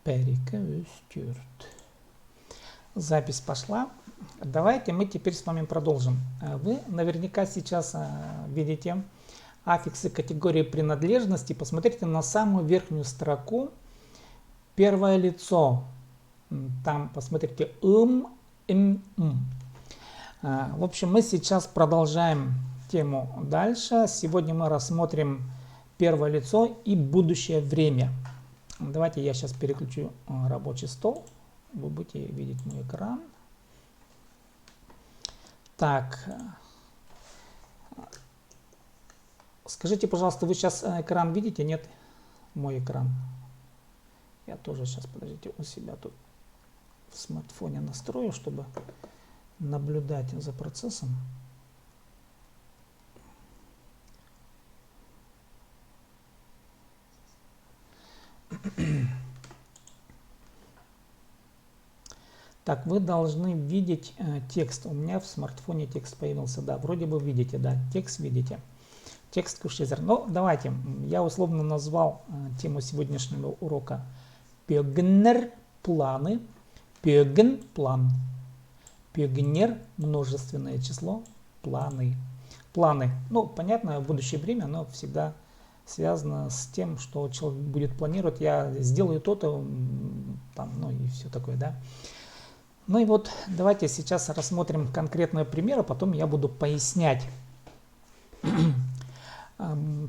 Перекустюрт. Запись пошла. Давайте мы теперь с вами продолжим. Вы наверняка сейчас видите аффиксы категории принадлежности. Посмотрите на самую верхнюю строку. Первое лицо. Там посмотрите им. В общем, мы сейчас продолжаем тему дальше. Сегодня мы рассмотрим первое лицо и будущее время. Давайте я сейчас переключу рабочий стол. Вы будете видеть мой экран. Так. Скажите, пожалуйста, вы сейчас экран видите? Нет? Мой экран. Я тоже сейчас, подождите, у себя тут в смартфоне настрою, чтобы наблюдать за процессом. Так, вы должны видеть текст. У меня в смартфоне текст появился. Да, вроде бы видите, да, текст видите. Текст Кушезер. Ну, давайте, я условно назвал тему сегодняшнего урока Пёгнер планы. Пёгн план. Пёгнер множественное число. Планы. Планы. Ну, понятно, будущее время, но всегда связано с тем, что человек будет планировать. Я сделаю то-то, там, ну и все такое, да. Ну и вот давайте сейчас рассмотрим конкретные примеры, потом я буду пояснять.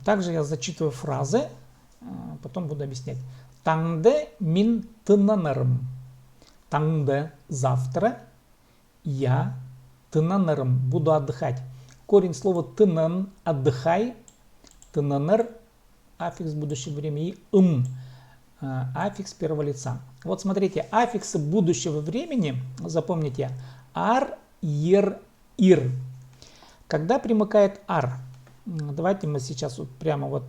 Также я зачитываю фразы, потом буду объяснять. Таңды мин тынанырым. Таңды завтра я тынанырым. Буду отдыхать. Корень слова тынан отдыхай. Тынаныр аффикс будущего времени и аффикс первого лица. Вот смотрите, аффиксы будущего времени, запомните, ар, ер, ир. Когда примыкает ар, давайте мы сейчас вот прямо вот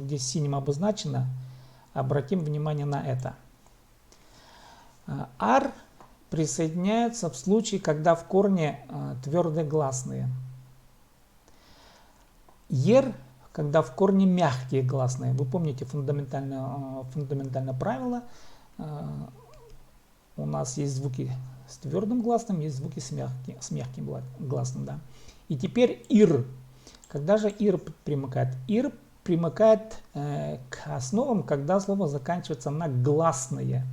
где синим обозначено, обратим внимание на это. Ар присоединяется в случае, когда в корне твердые гласные. Ер, когда в корне мягкие гласные. Вы помните фундаментальное правило. У нас есть звуки с твердым гласным, есть звуки с мягким гласным. Да. И теперь ир. Когда же ир примыкает? Ир примыкает к основам, когда слово заканчивается на гласные.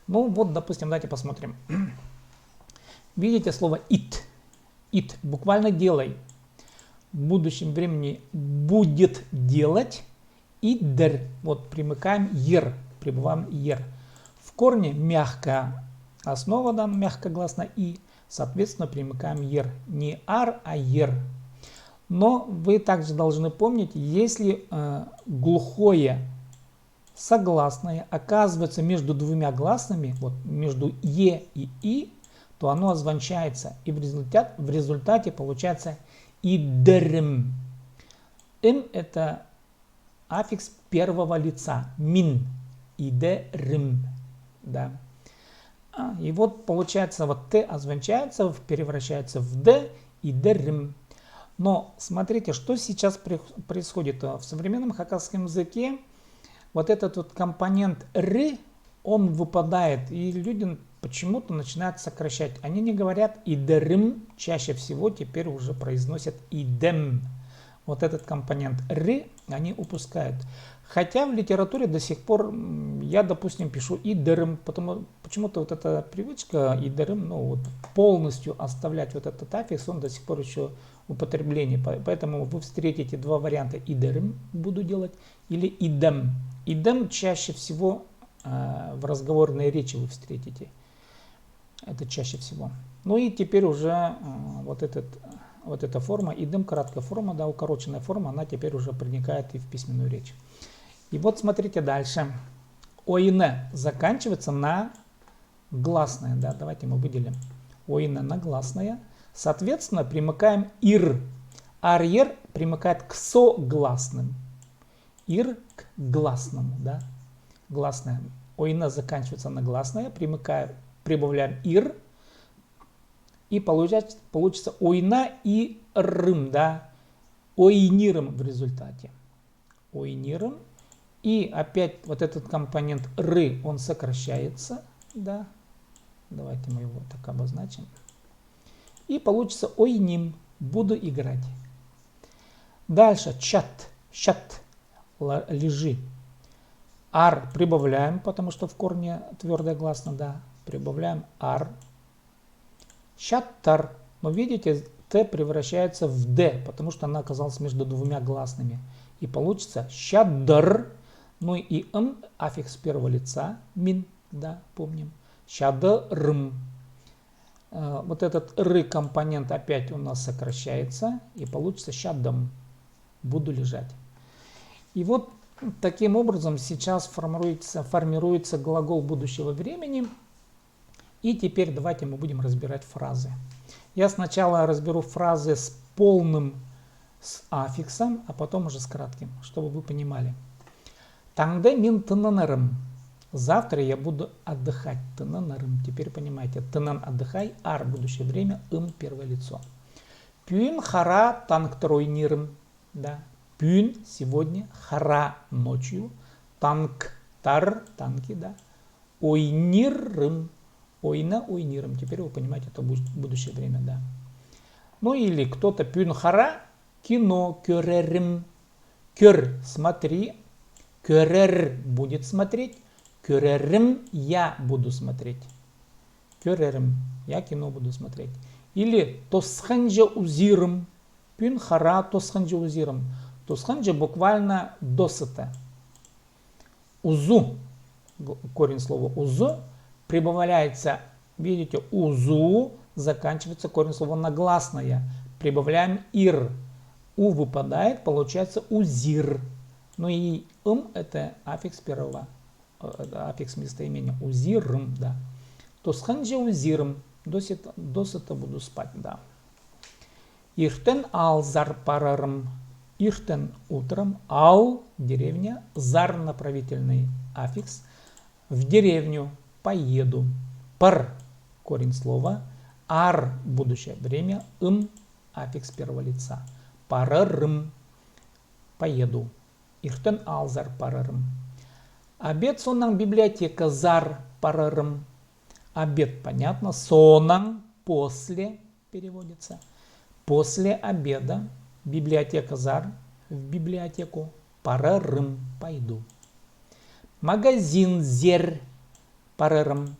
Ну вот, допустим, давайте посмотрим. Видите слово it? It. Буквально делай. В будущем времени будет делать. Идер. Вот примыкаем ер. Прибываем ер. В корне мягкая основа, да, мягкогласно и, соответственно, примыкаем ер. Не ар, а ер. Но вы также должны помнить, если глухое согласное оказывается между двумя гласными, вот между е и и, то оно озвончается. И в результате получается идерм. Им это аффикс первого лица. Мин. Идерм. Да. И вот получается, вот т озвончается, превращается в д, идерм. Но смотрите, что сейчас происходит в современном хакасском языке. Вот этот вот компонент р, он выпадает, и люди почему-то начинают сокращать. Они не говорят идерм, чаще всего теперь уже произносят идем. Вот этот компонент р они упускают. Хотя в литературе до сих пор я, допустим, пишу идерм, потому почему-то вот эта привычка идерм, ну вот полностью оставлять вот этот аффикс, он до сих пор еще употребление. Поэтому вы встретите два варианта: идерм буду делать или идем. Идем чаще всего в разговорной речи вы встретите. Это чаще всего. Ну и теперь уже вот эта форма, идем, краткая форма, да, укороченная форма, она теперь уже проникает и в письменную речь. И вот смотрите дальше. Ойне заканчивается на гласное. Да, давайте мы выделим. Ойне на гласное. Соответственно, примыкаем ир. Арьер примыкает к согласным. Ир к гласному. Да? Гласное. Ойне заканчивается на гласное. Прибавляем ир. И получится ойна и рым. Да? Ойнирым в результате. Ойнирым И опять вот этот компонент ры, он сокращается. Да. Давайте мы его так обозначим. И получится ойним. Буду играть. Дальше чат. Чат. Лежи. Ар прибавляем, потому что в корне твердое гласно, да. Прибавляем ар. Чаттар. Но видите, Т превращается в Д, потому что она оказалась между двумя гласными. И получится щадр. Ну и аффикс первого лица. Мин, да, помним. Щадрм. Вот этот ры компонент опять у нас сокращается. И получится щадам. Буду лежать. И вот таким образом сейчас формируется глагол будущего времени. И теперь давайте мы будем разбирать фразы. Я сначала разберу фразы с полным аффиксом, а потом уже с кратким, чтобы вы понимали. Таңда мен тынынырым. Завтра я буду отдыхать. Тынынырым. Теперь понимаете. Тынын отдыхай. Ар будущее время. Первое лицо. Пюн хара танктар ойнирым. Да. Пюн сегодня. Хара ночью. Танктар танки. Да. Ойнирым. Ойна ойнирым. Теперь вы понимаете, это будущее время. Да. Ну или кто-то пюн хара. Кино көрерим. Көр смотри. Көрер будет смотреть. Көрерим я буду смотреть. Көрерим я кино буду смотреть. Или тосханджа узирым. Пюн хара тосханджа узирым. Тосханджа буквально досыта. Узу. Корень слова узу прибавляется. Видите, узу заканчивается корень слова на гласное. Прибавляем ир. У выпадает, получается узир. Ну и это аффикс первого, аффикс местоимения. Узирм, да. Тосханджа узирм. Досыта буду спать, да. Иртен ал зар парарм. Иртен утром. Ал деревня. Зар направительный аффикс. В деревню поеду. Пар корень слова. Ар будущее время. Аффикс первого лица. Парарм. Поеду. Иртен алзар парарым. Обед сонан библиотека зар парарым. Обед понятно. Сонан после переводится. После обеда. Библиотека зар. В библиотеку. Парарым. Пойду. Магазин зер парарым.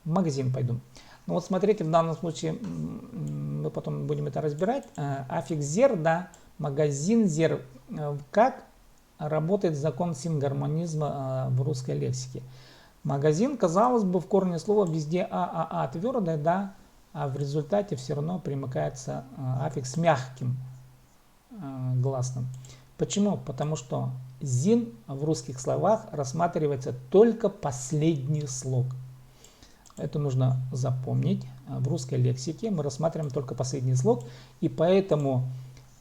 В магазин пойду. Ну вот смотрите, в данном случае мы потом будем это разбирать. Аффикс зер, да. Магазин зер. Как работает закон сингармонизма в русской лексике. Магазин, казалось бы, в корне слова везде твердое, да, а в результате все равно примыкается аффикс мягким гласным. Почему? Потому что зин в русских словах рассматривается только последний слог. Это нужно запомнить. В русской лексике мы рассматриваем только последний слог, и поэтому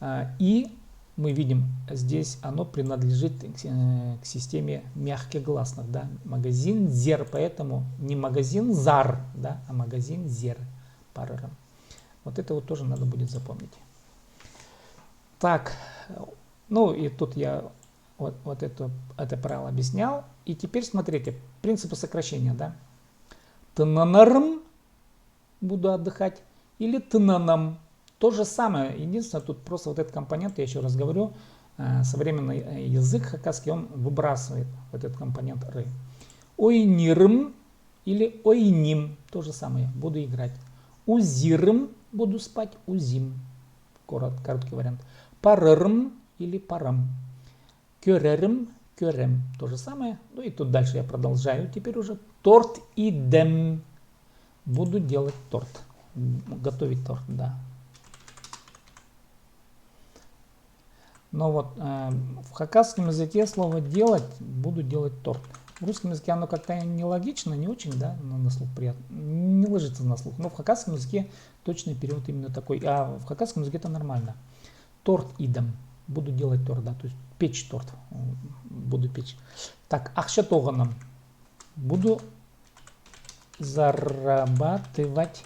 мы видим, здесь оно принадлежит к системе мягких гласных. Да? Магазин зер, поэтому не магазин зар, да, а магазин зер. Парарам. Вот это вот тоже надо будет запомнить. Так, ну и тут я вот это правило объяснял. И теперь смотрите, принципы сокращения. Да? Тынанарм буду отдыхать или тынанам. То же самое, единственное, тут просто вот этот компонент, я еще раз говорю, современный язык хакасский, он выбрасывает вот этот компонент ры. Ойнирм или ойним, то же самое, буду играть. Узирм, буду спать, узим, короткий вариант. Парырм или парам. Көрерм, көрем, то же самое. Ну и тут дальше я продолжаю, теперь уже торт идем, буду делать торт, готовить торт, да. Но вот в хакасском языке слово делать, буду делать торт. В русском языке оно как-то нелогично, не очень, да, на слух приятно, не ложится на слух. Но в хакасском языке точный перевод именно такой, а в хакасском языке это нормально. Торт идем, буду делать торт, да, то есть печь торт, буду печь. Так, акша тоганом, буду зарабатывать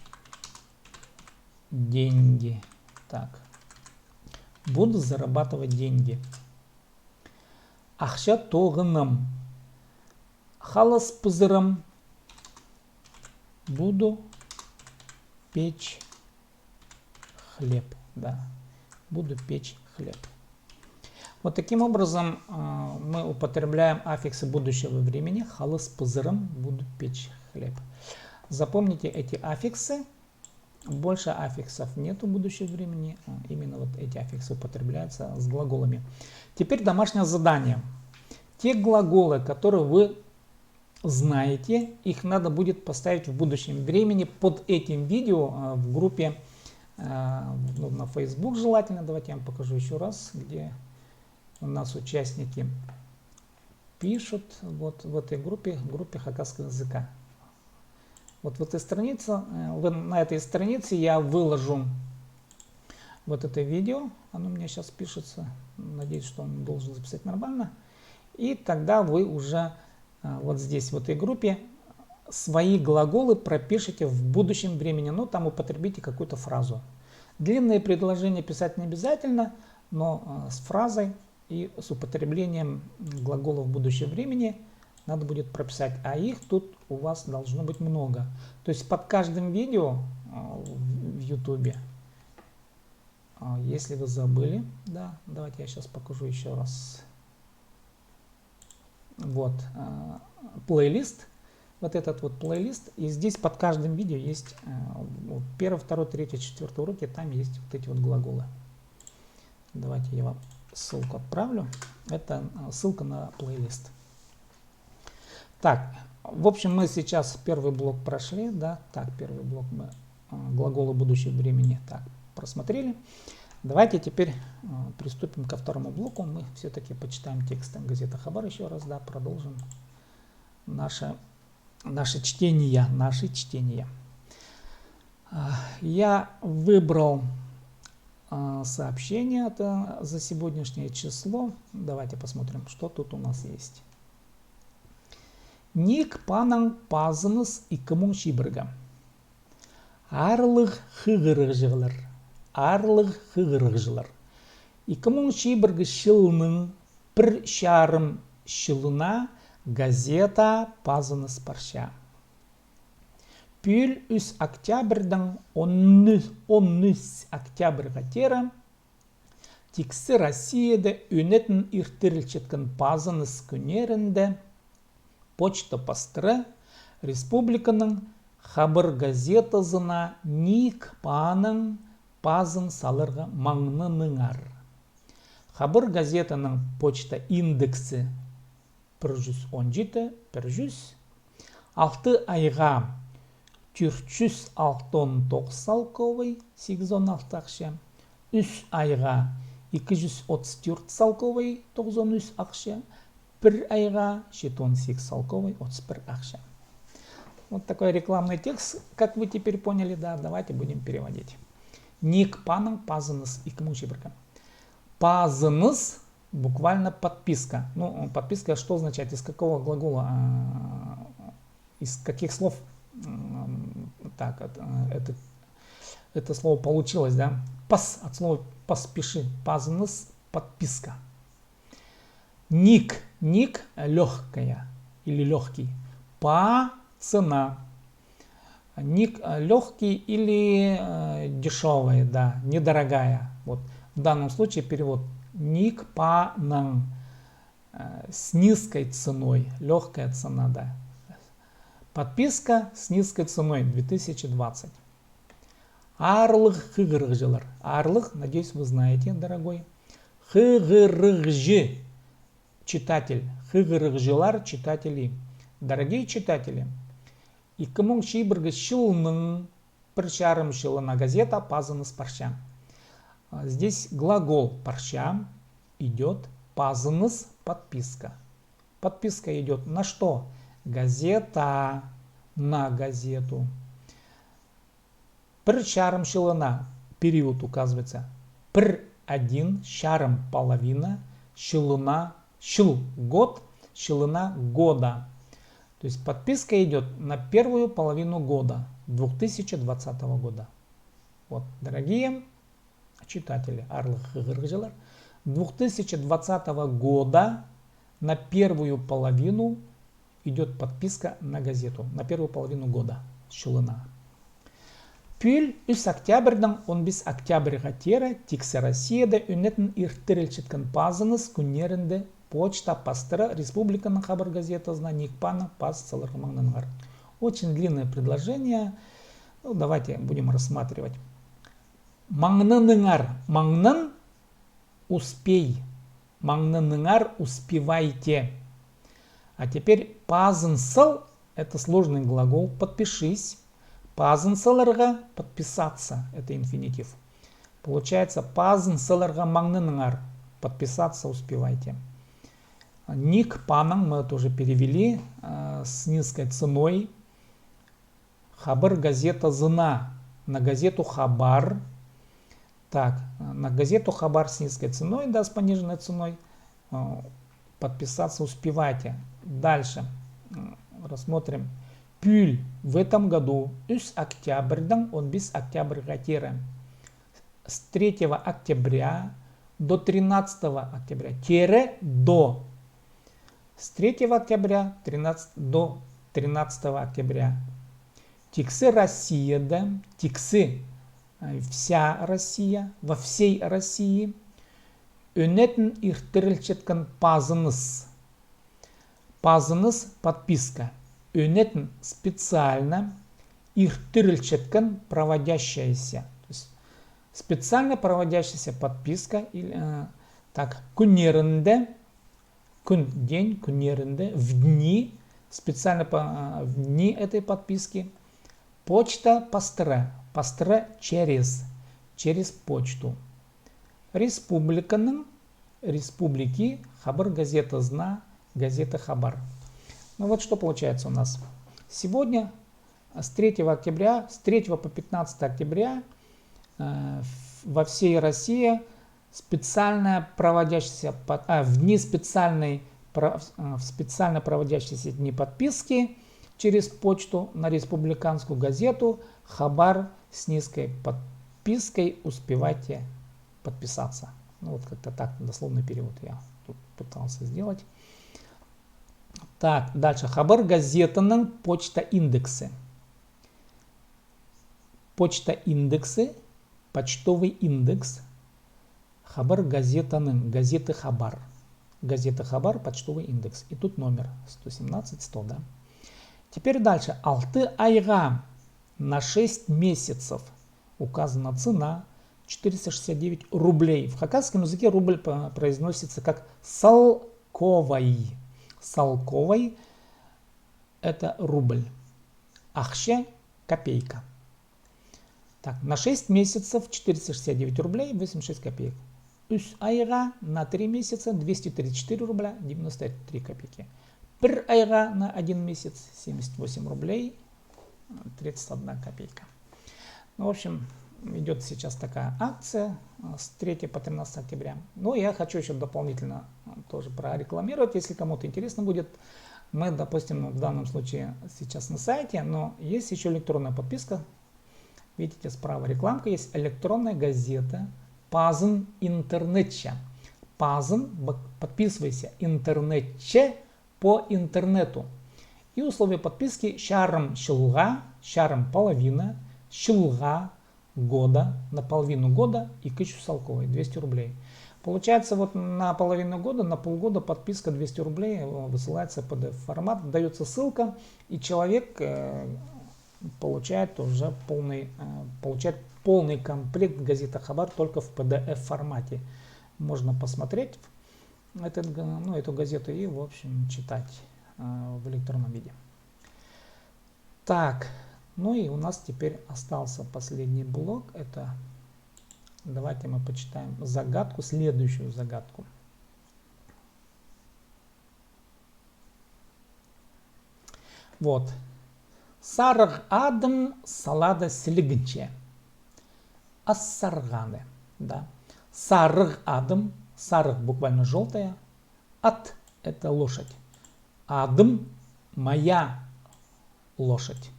деньги. Так. Буду зарабатывать деньги. Ақша тоғыным. Халас пызырым. Буду печь хлеб. Да, буду печь хлеб. Вот таким образом мы употребляем аффиксы будущего времени. Халас пызырым, буду печь хлеб. Запомните эти аффиксы. Больше аффиксов нету будущего времени. Именно вот эти аффиксы употребляются с глаголами. Теперь домашнее задание. Те глаголы, которые вы знаете, их надо будет поставить в будущем времени под этим видео в группе на Facebook желательно. Давайте я вам покажу еще раз, где у нас участники пишут. Вот в этой группе хакасского языка. Вот в этой странице, на этой странице я выложу вот это видео. Оно у меня сейчас пишется. Надеюсь, что он должен записать нормально. И тогда вы уже вот здесь, в этой группе, свои глаголы пропишите в будущем времени. Но там употребите какую-то фразу. Длинные предложения писать не обязательно, но с фразой и с употреблением глаголов будущего времени надо будет прописать. А их тут у вас должно быть много. То есть под каждым видео в YouTube, если вы забыли, да, давайте я сейчас покажу еще раз. Вот плейлист, вот этот вот плейлист, и здесь под каждым видео есть первый, второй, третий, четвертый уроки, там есть вот эти вот глаголы. Давайте я вам ссылку отправлю. Это ссылка на плейлист. Так, в общем, мы сейчас первый блок прошли, да, так, первый блок мы глаголы будущего времени так просмотрели. Давайте теперь приступим ко второму блоку. Мы все-таки почитаем текст газеты Хабар еще раз, да, продолжим наше чтение. Я выбрал сообщение это за сегодняшнее число. Давайте посмотрим, что тут у нас есть. Ник панан пазыныз 2021. Арлық хығырық жығылыр. Арлық хығырық жылыр. 2021 жылының 1,5 жылына газета пазыныз парша. Пүл үс октябрьдің 10 октябрьға тері тексі Россияда өнетін иртірілчеткен пазыныз күнерінде почта пастыры республиканың Хабар газетасына ник паның пазын салырға маңныныңар. Хабар газетаның почта индексі 117-100, 6 айға 469 салковый 816 ақша, 3 айға 234 салковый 93 ақша, 1 айға 78 салковый 31 ақша. Вот такой рекламный текст, как вы теперь поняли, да, давайте будем переводить. Ник паның пазыныз 2021. Пазыныз буквально подписка. Ну, подписка что означает? Из какого глагола? Из каких слов? Так, это слово получилось, да? Пас, от слова поспеши. Пазыныз подписка. Ник легкая или легкий. Цена. Ник легкий или дешевая, да, недорогая. Вот в данном случае перевод ник панан с низкой ценой, легкая цена, да. Подписка с низкой ценой 2020. Арлық хығырық жылар. Арлық, надеюсь, вы знаете, дорогой. Хығырық жы, читатель. Хығырық жылар, читатели. Дорогие читатели, 2021 жылының 1,5 жылына газета пазыныз парша. Здесь глагол парша идет, пазыныз подписка. Подписка идет на что? Газета, на газету. 1,5 жылына период указывается. 1,5 половина, жылына, жыл год, жылына года. То есть подписка идет на первую половину года, 2020 года. Вот, дорогие читатели, 2020 года на первую половину идет подписка на газету, на первую половину года. Шулына. Пүл үс октябрьдан 15 октябрьға тері тиксе Россияда үнетін ирттірілчіткен пазыныз күнерінде почта пастыры республиканың хабар газетасына никпаның паз салырғымаңнанғар. Очень длинное предложение. Ну, давайте будем рассматривать. Маңныныңар. Маңнын успей. Маңныныңар успевайте. А теперь пазынсыл — это сложный глагол. Подпишись. Пазынсыларға подписаться — это инфинитив. Получается пазынсыларға маңныныңар. Подписаться успевайте. Ник паның мы тоже перевели с низкой ценой. Хабар газета зына. На газету хабар. Так, на газету хабар с низкой ценой, да, с пониженной ценой. Подписаться успевайте. Дальше рассмотрим. Пүл в этом году үс октябрьдан 15 октябрьға тері. С 3 октября до 13 октября. Тері до. С 3 октября до 13 октября. Тиксы Россияда. Тиксы вся Россия. Во всей России. Үнетін ирттірілчеткен пазыныз. Пазыныз подписка. Үнетін специально ирттірілчеткен проводящаяся. То есть специально проводящаяся подписка. Так, күнерінде. Күн, день, күнерінде. В дни. Специально в дни этой подписки. Почта пастыры. Пастыры через почту. Республиканың, республики, хабар газета зна, газета хабар. Ну вот что получается у нас. Сегодня с 3 октября, с 3 по 15 октября во всей России специально проводящиеся, в дни специально проводящиеся дни подписки через почту на республиканскую газету хабар с низкой подпиской успевайте подписаться. Ну вот как-то так, дословный перевод я тут пытался сделать. Так, дальше. Хабар газетаның почта индексы. Почта индексы, почтовый индекс. Хабар газетаның, газеты хабар. Газеты хабар, почтовый индекс. И тут номер 117-100, да. Теперь дальше. Алты айға на 6 месяцев указана цена 469 рублей. В хакасском языке рубль произносится как салковай. Салковай — это рубль. Ахше — копейка. Так, на 6 месяцев 469 рублей 86 копеек. Үс айға на 3 месяца 234 рубля 93 копейки. Бір айға на 1 месяц 78 рублей 31 копейка. Ну, в общем, идет сейчас такая акция с 3 по 13 октября. Но я хочу еще дополнительно тоже прорекламировать, если кому-то интересно будет. Мы, допустим, в данном случае сейчас на сайте, но есть еще электронная подписка. Видите, справа рекламка, есть электронная газета Пазын интернетче. Пазын, подписывайся, интернетче по интернету. И условия подписки шарым шылға, шарым половина, шылға года, на половину года и кычу салковой 200 рублей. Получается, вот на половину года, на полгода подписка 200 рублей, высылается PDF формат, дается ссылка, и человек получает уже полный комплект газеты Хабар только в PDF формате. Можно посмотреть эту газету и, в общем, читать в электронном виде. Так, ну и у нас теперь остался последний блок. Это давайте мы почитаем загадку, следующую загадку. Вот. Сарық адым салада сілігінче. Ассарғаны. Да. Сарық адым. Сарық буквально желтая. Ат — это лошадь. Адым — моя лошадь.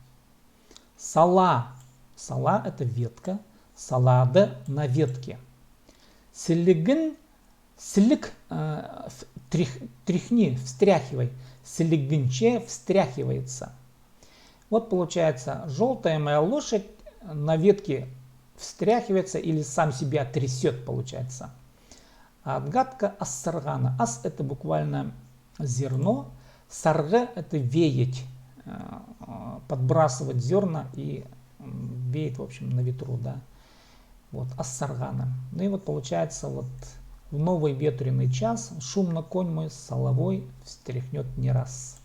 Сала. Сала — это ветка. Салада — на ветке. Сілігін. Сілік тряхни, встряхивай. Слегнче встряхивается. Вот получается, желтая моя лошадь на ветке встряхивается или сам себя трясет, получается. А отгадка ассаргана. Ас это буквально зерно. Сарга это веять, подбрасывать зерна и веет, в общем, на ветру, да. Вот, ассаргана. Ну и вот получается вот в новый ветреный час шумно конь мой соловой встряхнет не раз.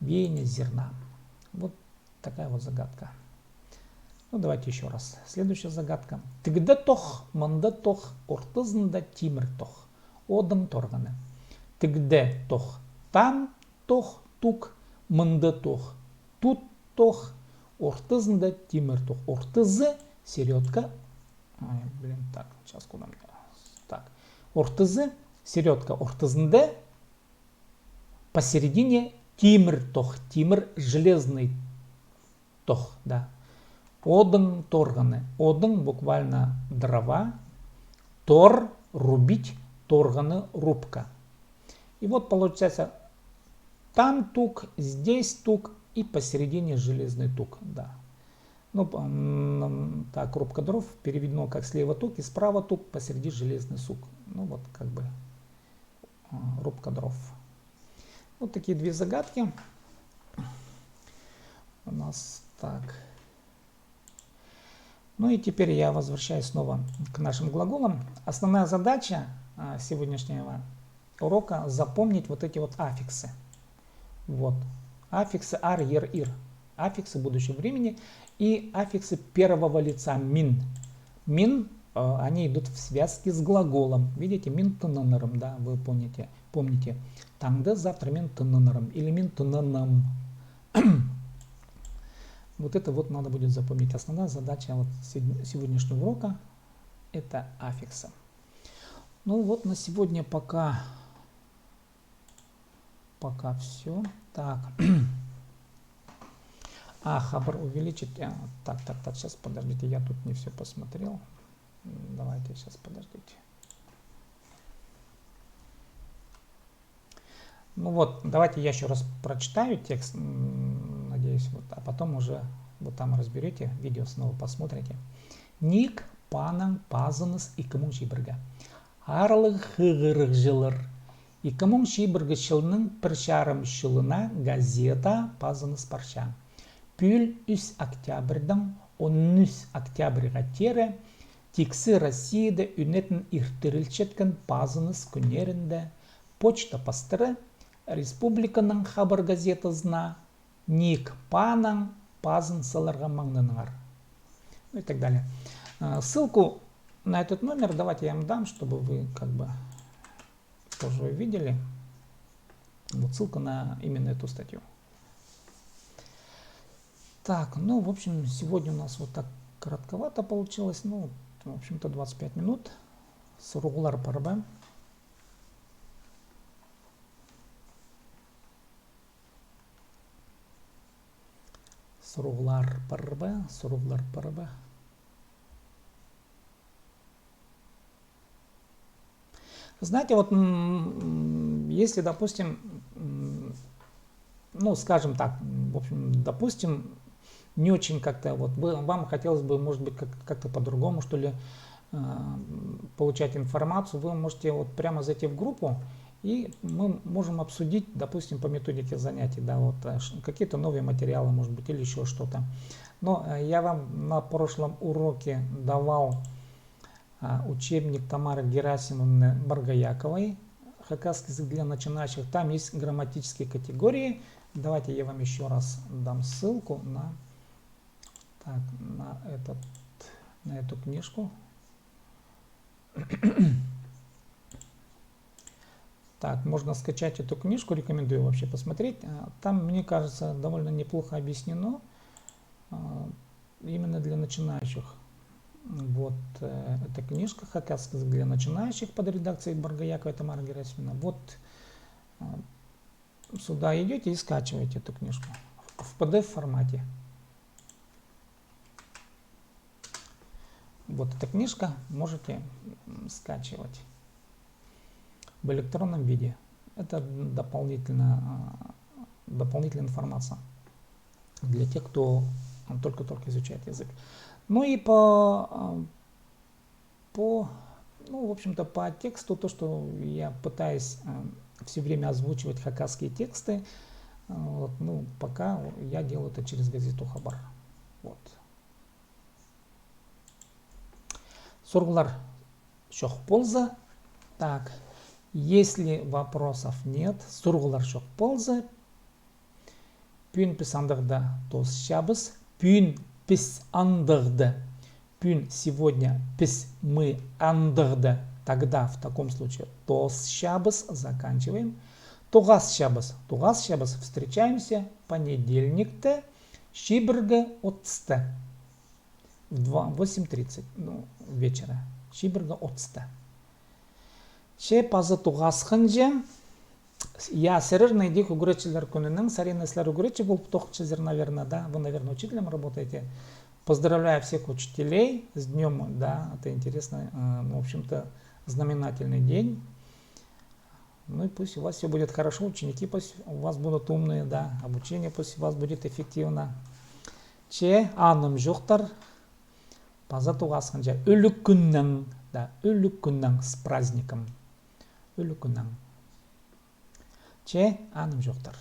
Веяние зерна. Вот такая вот загадка. Ну давайте еще раз. Следующая загадка. Тыгда тох, манда тох, ортызында тимір тох. Одым торганы. Тыгде тох, там тох, тук, мында тох, тут тох, ортызында тимір тох. Ортызы, середка. Ой, блин, так, сейчас куда мне? Так. Ортызы, середка, ортызында. Посередине тимір тох. Тимір железный тох, да. Одын торганы. Одын буквально дрова. Тор рубить, торганы рубка. И вот получается там тук, здесь тук и посередине железный тук, да. Ну, так, рубка дров переведено как слева тук и справа тук, посреди железный сук. Ну, вот как бы рубка дров. Вот такие две загадки. У нас так. Ну и теперь я возвращаюсь снова к нашим глаголам. Основная задача сегодняшнего урока запомнить вот эти вот аффиксы. Вот. Аффиксы ар, ер, ир. Аффиксы будущего времени и аффиксы первого лица мин. Мин, они идут в связке с глаголом. Видите, мин тынынырым, да, вы помните. Таңды завтра мен тынынырым или мин тынынам. Вот это вот надо будет запомнить. Основная задача вот сегодняшнего урока это аффиксы. Ну вот на сегодня пока все. Так. Хабар увеличить. Так, сейчас подождите, я тут не все посмотрел. Давайте сейчас подождите. Ну вот, давайте я еще раз прочитаю текст, надеюсь, вот, а потом уже вот там разберете, видео снова посмотрите. Ник, панан, пазаныс, икамун шибіргі. Арлық хығырық жылыр. Икамун шибіргі шылының піршарым шылына газета пазаныс парша. Пүл үс октябрьдің 10 октябрьға тері тексы Россияда үнетін иртірілчеткен пазаныс күнерінде почта пастыры республиканың хабар газетасына ник панан пазын саларға маңнаныңар. Ну и так далее. Ссылку на этот номер давайте я вам дам, чтобы вы как бы тоже увидели. Вот ссылка на именно эту статью. Так, ну в общем сегодня у нас вот так коротковато получилось. Ну, в общем-то 25 минут. Сұрғылар парба. Сұрғылар парба. Знаете, вот если, допустим, ну, скажем так, в общем, допустим, не очень как-то, вот вам хотелось бы, может быть, как-то по-другому, что ли, получать информацию, вы можете вот прямо зайти в группу, и мы можем обсудить, допустим, по методике занятий, да, вот какие-то новые материалы, может быть, или еще что-то. Но я вам на прошлом уроке давал учебник Тамары Герасимовны Баргаяковой, хакасский язык для начинающих. Там есть грамматические категории. Давайте я вам еще раз дам ссылку на эту книжку. Так, можно скачать эту книжку, рекомендую вообще посмотреть. Там, мне кажется, довольно неплохо объяснено именно для начинающих. Вот эта книжка «Хакасский язык для начинающих» под редакцией Баргаяковой Тамары Герасимовны. Вот сюда идете и скачиваете эту книжку в PDF формате. Вот эта книжка можете скачивать. в электронном виде. Это дополнительная информация для тех, кто только-только изучает язык. Ну и ну, в общем-то, по тексту, то, что я пытаюсь все время озвучивать хакасские тексты, ну, пока я делаю это через газету Хабар. Вот. Сұрғылар жоқ болса. Так, если вопросов нет, сұрғылар жоқ болса, пүн піс андығды тосышабыз. Пүн піс андығды. Пүн сегодня піс мы андығды. Тогда в таком случае тосышабыз заканчиваем. Туғасышабыз. Туғасышабыз встречаемся понедельник-то шибіргі отсты. В 8:30 вечера. Шибіргі отсты. Ше пазы туғасқынже. Я сырырный дих угречилер күнінің, саринеслер угречи был птохчезер, наверное, да. Вы, наверное, учителем работаете. Поздравляю всех учителей с днем, да. Это интересно, в общем-то, знаменательный день. Ну и пусть у вас все будет хорошо, ученики пусть у вас будут умные, да. Обучение пусть у вас будет эффективно. Че аным жоқтар. Паза туғасқынже. Өлік күннің, да. Өлік күннің с праздником. Өлік күннің. Че аным жоқтар.